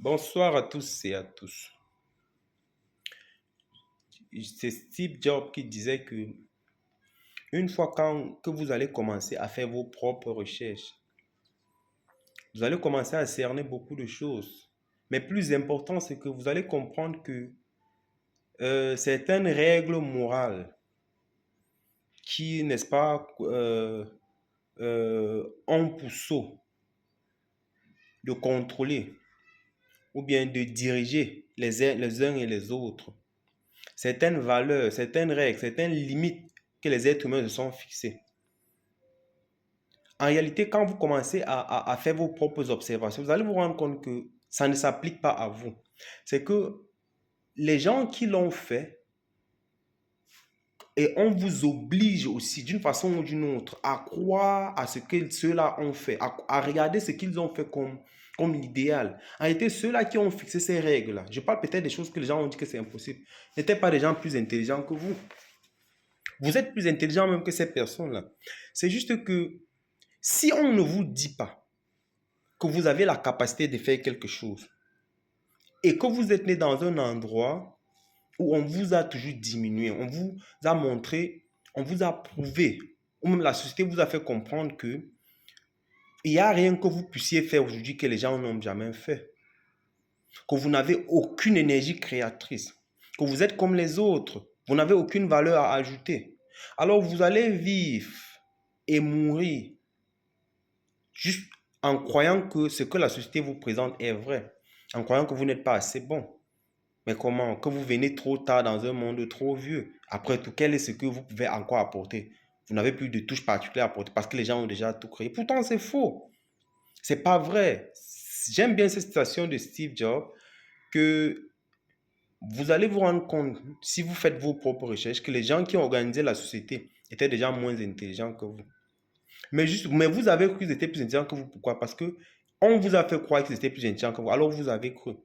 Bonsoir à tous et à tous. C'est Steve Jobs qui disait que une fois que vous allez commencer à faire vos propres recherches, vous allez commencer à cerner beaucoup de choses. Mais plus important, c'est que vous allez comprendre que certaines règles morales qui, n'est-ce pas, ont pour sceau de contrôler ou bien de diriger les uns et les autres, certaines valeurs, certaines règles, certaines limites que les êtres humains se sont fixées. En réalité, quand vous commencez à faire vos propres observations, vous allez vous rendre compte que ça ne s'applique pas à vous. C'est que les gens qui l'ont fait, et on vous oblige aussi d'une façon ou d'une autre à croire à ce que ceux-là ont fait, à regarder ce qu'ils ont fait comme l'idéal. En réalité, ceux-là qui ont fixé ces règles-là, je parle peut-être des choses que les gens ont dit que c'est impossible, n'étaient pas des gens plus intelligents que vous. Vous êtes plus intelligent même que ces personnes-là. C'est juste que si on ne vous dit pas que vous avez la capacité de faire quelque chose et que vous êtes né dans un endroit où on vous a toujours diminué, on vous a montré, on vous a prouvé, ou même la société vous a fait comprendre que il n'y a rien que vous puissiez faire aujourd'hui que les gens n'ont jamais fait, que vous n'avez aucune énergie créatrice, que vous êtes comme les autres, vous n'avez aucune valeur à ajouter. Alors vous allez vivre et mourir juste en croyant que ce que la société vous présente est vrai, en croyant que vous n'êtes pas assez bon. Mais comment? Que vous venez trop tard dans un monde trop vieux. Après tout, quel est ce que vous pouvez encore apporter? Vous n'avez plus de touche particulière à apporter parce que les gens ont déjà tout créé. Pourtant, c'est faux. C'est pas vrai. J'aime bien cette citation de Steve Jobs que vous allez vous rendre compte, si vous faites vos propres recherches, que les gens qui ont organisé la société étaient déjà moins intelligents que vous. Mais vous avez cru qu'ils étaient plus intelligents que vous. Pourquoi? Parce que on vous a fait croire qu'ils étaient plus intelligents que vous. Alors vous avez cru.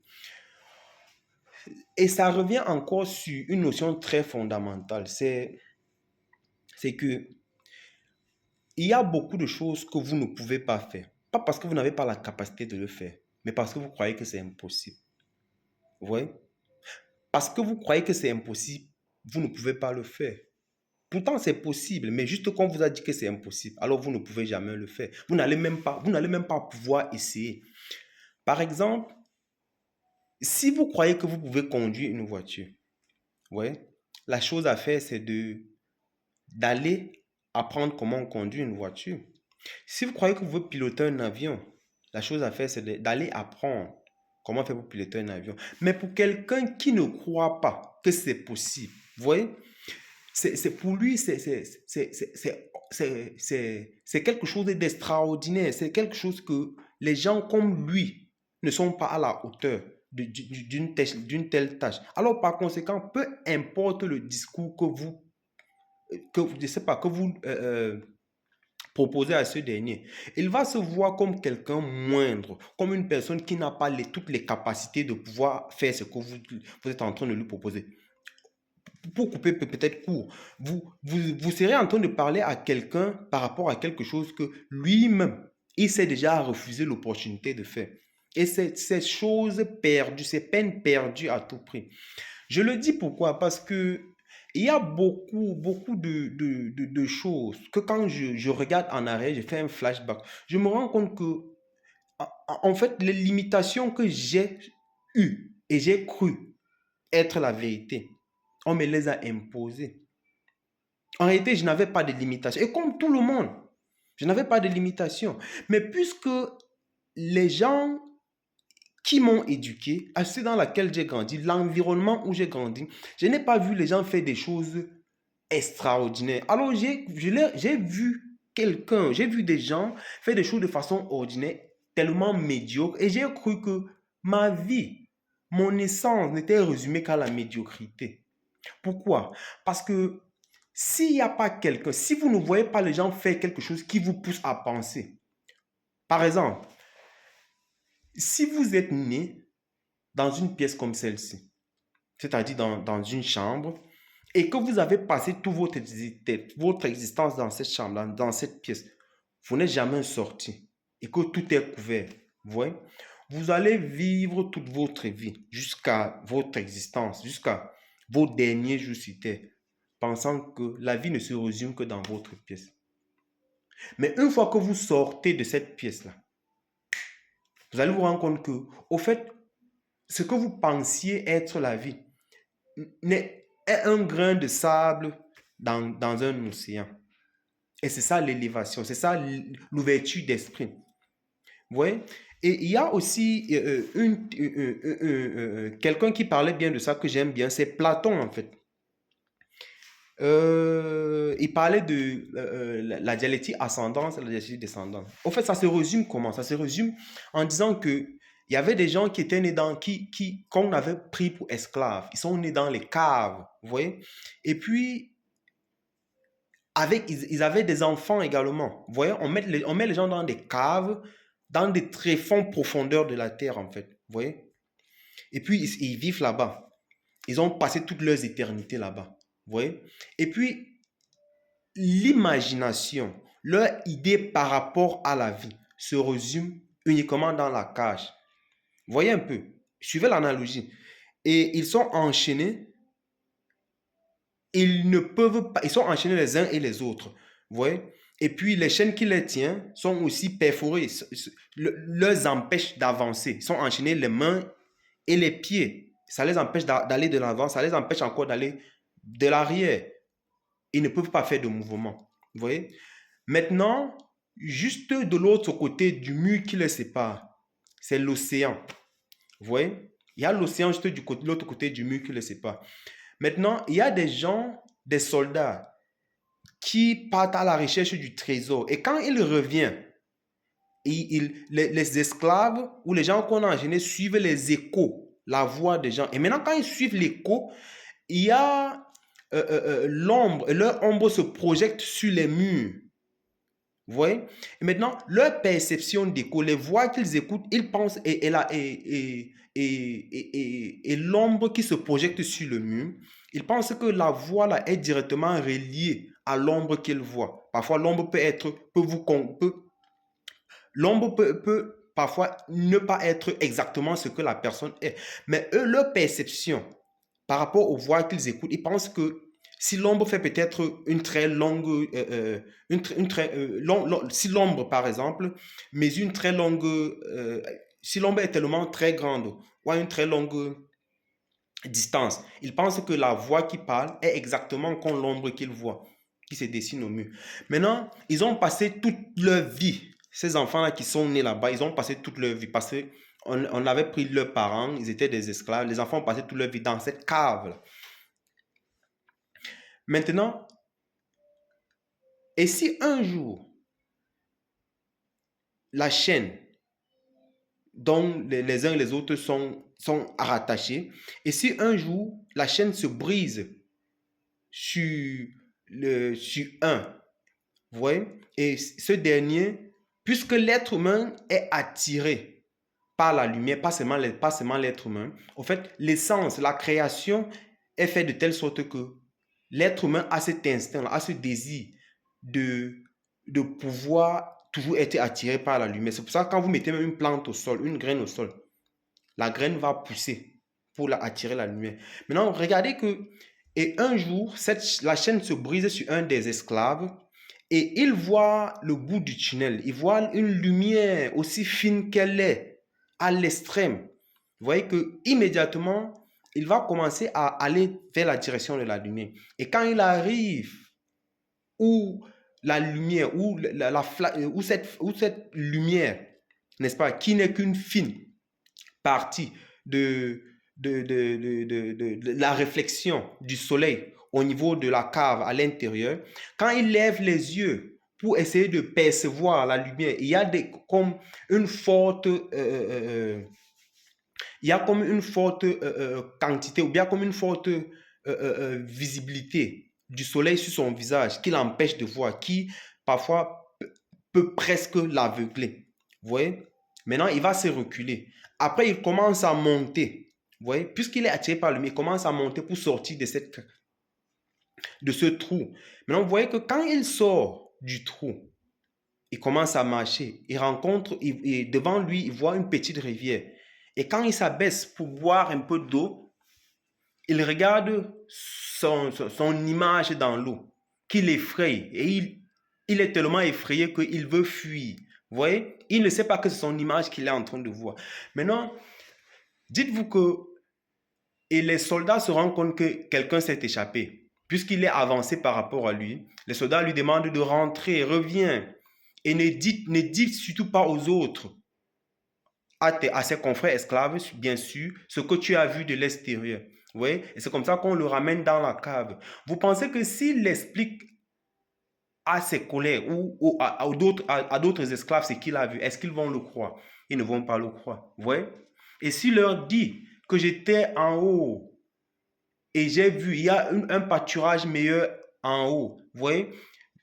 Et ça revient encore sur une notion très fondamentale. C'est que il y a beaucoup de choses que vous ne pouvez pas faire. Pas parce que vous n'avez pas la capacité de le faire, mais parce que vous croyez que c'est impossible. Vous voyez? Parce que vous croyez que c'est impossible, vous ne pouvez pas le faire. Pourtant, c'est possible, mais juste qu'on vous a dit que c'est impossible, alors vous ne pouvez jamais le faire. Vous n'allez même pas pouvoir essayer. Par exemple, si vous croyez que vous pouvez conduire une voiture, ouais, la chose à faire, c'est d'aller apprendre comment on conduit une voiture. Si vous croyez que vous pouvez piloter un avion, la chose à faire, c'est d'aller apprendre comment faire pour piloter un avion. Mais pour quelqu'un qui ne croit pas que c'est possible, vous voyez, pour lui, c'est quelque chose d'extraordinaire. C'est quelque chose que les gens comme lui ne sont pas à la hauteur d'une telle tâche. Alors, par conséquent, peu importe le discours je sais pas, que vous proposez à ce dernier, il va se voir comme quelqu'un moindre, comme une personne qui n'a pas toutes les capacités de pouvoir faire ce que vous êtes en train de lui proposer. Pour couper peut-être court, vous serez en train de parler à quelqu'un par rapport à quelque chose que lui-même, il s'est déjà refusé l'opportunité de faire. Et c'est chose perdue, c'est peine perdue à tout prix. Je le dis pourquoi? Parce que il y a beaucoup de choses que quand je regarde en arrière, je fais un flashback, je me rends compte que, en fait, les limitations que j'ai eues et j'ai cru être la vérité, on me les a imposées. En réalité, je n'avais pas de limitation. Et comme tout le monde, je n'avais pas de limitation. Mais puisque les gens qui m'ont éduqué, à ceux dans laquelle j'ai grandi, l'environnement où j'ai grandi, je n'ai pas vu les gens faire des choses extraordinaires. Alors j'ai vu j'ai vu des gens faire des choses de façon ordinaire, tellement médiocre, et j'ai cru que ma vie, mon essence n'était résumée qu'à la médiocrité. Pourquoi? Parce que s'il n'y a pas quelqu'un, si vous ne voyez pas les gens faire quelque chose qui vous pousse à penser, par exemple, si vous êtes né dans une pièce comme celle-ci, c'est-à-dire dans une chambre, et que vous avez passé toute votre existence dans cette chambre, dans cette pièce, vous n'êtes jamais sorti, et que tout est couvert, vous voyez? vous allez vivre toute votre vie, jusqu'à votre existence, jusqu'à vos derniers jours sur terre, pensant que la vie ne se résume que dans votre pièce. Mais une fois que vous sortez de cette pièce-là, vous allez vous rendre compte que, au fait, ce que vous pensiez être la vie est un grain de sable dans un océan. Et c'est ça l'élévation, c'est ça l'ouverture d'esprit. Vous voyez? Et il y a aussi quelqu'un qui parlait bien de ça, que j'aime bien, c'est Platon en fait. Il parlait de la dialectique ascendance et la dialectique descendante. Au fait, ça se résume comment? Ça se résume en disant que il y avait des gens qui étaient nés qu'on avait pris pour esclaves. Ils sont nés dans les caves, vous voyez? Et puis, ils avaient des enfants également. Vous voyez, on met les gens dans des caves, dans des tréfonds profondeurs de la terre, en fait. Vous voyez? Et puis, ils vivent là-bas. Ils ont passé toutes leurs éternités là-bas. Vous voyez? Et puis, l'imagination, leur idée par rapport à la vie se résume uniquement dans la cage. Vous voyez un peu? Suivez l'analogie. Et ils sont enchaînés. Ils ne peuvent pas, ils sont enchaînés les uns et les autres. Vous voyez? Et puis les chaînes qui les tiennent sont aussi perforées, leur empêchent d'avancer. Ils sont enchaînés les mains et les pieds. Ça les empêche d'aller de l'avant, ça les empêche encore d'aller de l'arrière. Ils ne peuvent pas faire de mouvement. Vous voyez? Maintenant, juste de l'autre côté du mur qui les sépare, c'est l'océan. Vous voyez? Il y a l'océan juste de l'autre côté du mur qui les sépare. Maintenant, il y a des gens, des soldats, qui partent à la recherche du trésor. Et quand ils reviennent, les esclaves ou les gens qu'on a enchaînés suivent les échos, la voix des gens. Et maintenant, quand ils suivent l'écho, il y a l'ombre, leur ombre se projette sur les murs. Vous voyez? Et maintenant, leur perception d'écho, les voix qu'ils écoutent, ils pensent, et l'ombre qui se projette sur le mur, ils pensent que la voix là est directement reliée à l'ombre qu'ils voient. Parfois, l'ombre peut parfois ne pas être exactement ce que la personne est. Mais eux, leur perception par rapport aux voix qu'ils écoutent, ils pensent que si l'ombre fait peut-être une très longue, si l'ombre par exemple mesure une très longue, si l'ombre est tellement très grande ou à une très longue distance, ils pensent que la voix qui parle est exactement comme l'ombre qu'ils voient, qui se dessine au mur. Maintenant, ils ont passé toute leur vie, ces enfants-là qui sont nés là-bas, ils ont passé toute leur vie parce qu'on avait pris leurs parents, ils étaient des esclaves, les enfants ont passé toute leur vie dans cette cave-là. Maintenant, et si un jour, la chaîne dont les uns et les autres sont rattachés, et si un jour, la chaîne se brise sur un, vous voyez, et ce dernier, puisque l'être humain est attiré par la lumière, pas seulement l'être humain, en fait, l'essence, la création est faite de telle sorte que l'être humain a cet instinct, a ce désir de pouvoir toujours être attiré par la lumière. C'est pour ça que quand vous mettez même une plante au sol, une graine au sol, la graine va pousser pour attirer la lumière. Maintenant, regardez que, et un jour, la chaîne se brise sur un des esclaves et il voit le bout du tunnel. Il voit une lumière aussi fine qu'elle est à l'extrême. Vous voyez que immédiatement, il va commencer à aller vers la direction de la lumière. Et quand il arrive où la lumière, où cette lumière, n'est-ce pas, qui n'est qu'une fine partie de la réflexion du soleil au niveau de la cave à l'intérieur, quand il lève les yeux pour essayer de percevoir la lumière, il y a comme une forte quantité ou bien comme une forte visibilité du soleil sur son visage qui l'empêche de voir, qui parfois peut presque l'aveugler. Vous voyez? Maintenant, il va se reculer. Après, il commence à monter. Vous voyez? Puisqu'il est attiré par le lumière, il commence à monter pour sortir de ce trou. Maintenant, vous voyez que quand il sort du trou, il commence à marcher. Il rencontre, et devant lui, il voit une petite rivière. Et quand il s'abaisse pour boire un peu d'eau, il regarde son image dans l'eau, qui l'effraie. Et il est tellement effrayé qu'il veut fuir. Vous voyez? Il ne sait pas que c'est son image qu'il est en train de voir. Maintenant, dites-vous que et les soldats se rendent compte que quelqu'un s'est échappé. Puisqu'il est avancé par rapport à lui, les soldats lui demandent de rentrer, reviens. Et ne dites surtout pas aux autres, à ses confrères esclaves, bien sûr, ce que tu as vu de l'extérieur. Oui, et c'est comme ça qu'on le ramène dans la cave. Vous pensez que s'il explique à ses collègues ou à d'autres esclaves ce qu'il a vu, est-ce qu'ils vont le croire? Ils ne vont pas le croire. Vous voyez? Et s'il leur dit que j'étais en haut et j'ai vu, il y a un pâturage meilleur en haut, vous voyez?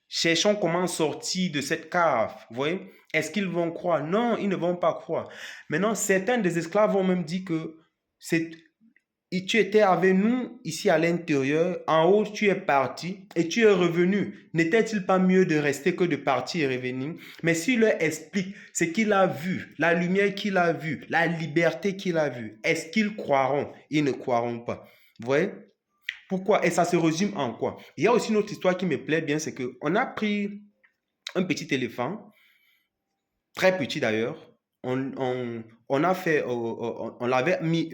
Cherchons comment sortir de cette cave, vous voyez? Est-ce qu'ils vont croire? Non, ils ne vont pas croire. Maintenant, certains des esclaves vont même dire que tu étais avec nous ici à l'intérieur, en haut tu es parti et tu es revenu. N'était-il pas mieux de rester que de partir et revenir? Mais s'il leur explique ce qu'il a vu, la lumière qu'il a vue, la liberté qu'il a vue, est-ce qu'ils croiront? Ils ne croiront pas. Vous voyez? Pourquoi? Et ça se résume en quoi? Il y a aussi une autre histoire qui me plaît bien, c'est qu'on a pris un petit éléphant, très petit d'ailleurs, on a fait, on l'avait mis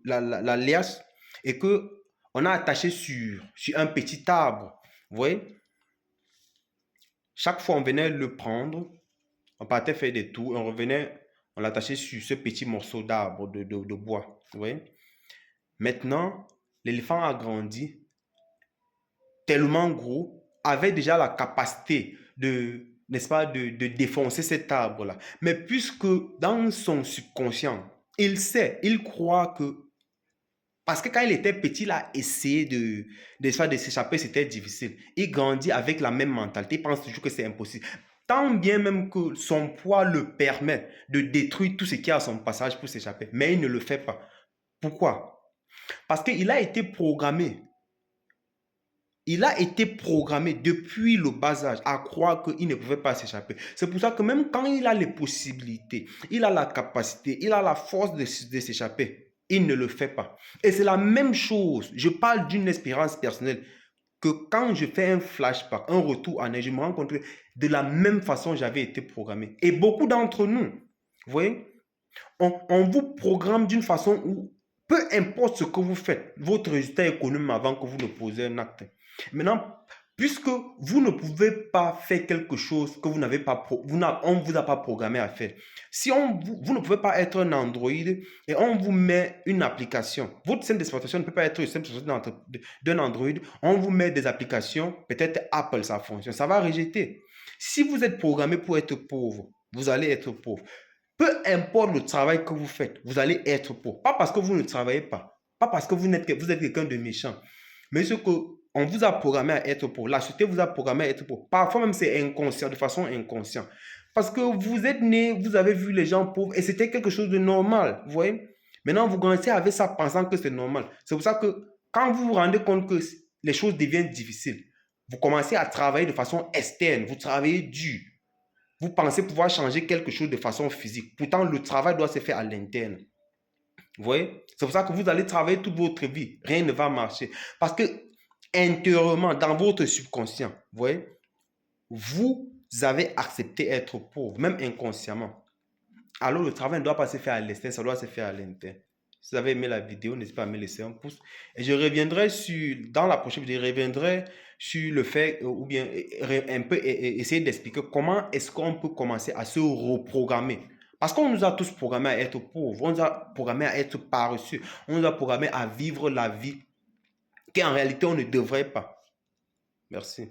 la liasse et que on a attaché sur un petit arbre. Vous voyez? Chaque fois on venait le prendre, on partait faire des tours, on revenait, on l'attachait sur ce petit morceau d'arbre de bois. Vous voyez? Maintenant, l'éléphant a grandi tellement gros, avait déjà la capacité n'est-ce pas, de défoncer cet arbre-là. Mais puisque dans son subconscient, il sait, il croit que, parce que quand il était petit, il a essayé de s'échapper, c'était difficile. Il grandit avec la même mentalité, il pense toujours que c'est impossible. Tant bien même que son poids le permet de détruire tout ce qui est à son passage pour s'échapper, mais il ne le fait pas. Pourquoi? Parce qu'il a été programmé. Il a été programmé depuis le bas âge à croire qu'il ne pouvait pas s'échapper. C'est pour ça que même quand il a les possibilités, il a la capacité, il a la force de s'échapper, il ne le fait pas. Et c'est la même chose. Je parle d'une expérience personnelle que quand je fais un flashback, un retour en arrière, je me rends compte que de la même façon, j'avais été programmé. Et beaucoup d'entre nous, vous voyez, on vous programme d'une façon où, peu importe ce que vous faites, votre résultat est connu avant que vous ne posez un acte. Maintenant, puisque vous ne pouvez pas faire quelque chose que vous n'avez pas, on ne vous a pas programmé à faire. Si vous ne pouvez pas être un Android et on vous met une application, votre système d'exploitation ne peut pas être le système d'exploitation d'un Android, on vous met des applications, peut-être Apple, ça fonctionne, ça va rejeter. Si vous êtes programmé pour être pauvre, vous allez être pauvre. Peu importe le travail que vous faites, vous allez être pauvre. Pas parce que vous ne travaillez pas, pas parce que vous êtes quelqu'un de méchant, mais ce que on vous a programmé à être pauvre. La société vous a programmé à être pauvre. Parfois même c'est inconscient, de façon inconsciente. Parce que vous êtes né, vous avez vu les gens pauvres et c'était quelque chose de normal, vous voyez. Maintenant, vous grandissez avec ça pensant que c'est normal. C'est pour ça que quand vous vous rendez compte que les choses deviennent difficiles, vous commencez à travailler de façon externe, vous travaillez dur. Vous pensez pouvoir changer quelque chose de façon physique. Pourtant, le travail doit se faire à l'interne. Vous voyez? C'est pour ça que vous allez travailler toute votre vie. Rien ne va marcher. Parce que intérieurement, dans votre subconscient, vous voyez, vous avez accepté être pauvre, même inconsciemment. Alors, le travail ne doit pas se faire à l'externe, ça doit se faire à l'interne. Si vous avez aimé la vidéo, n'hésitez pas à me laisser un pouce. Et je reviendrai dans la prochaine vidéo, je reviendrai sur le fait, ou bien un peu essayer d'expliquer comment est-ce qu'on peut commencer à se reprogrammer. Parce qu'on nous a tous programmés à être pauvres, on nous a programmés à être paresseux, on nous a programmés à vivre la vie qu'en réalité on ne devrait pas. Merci.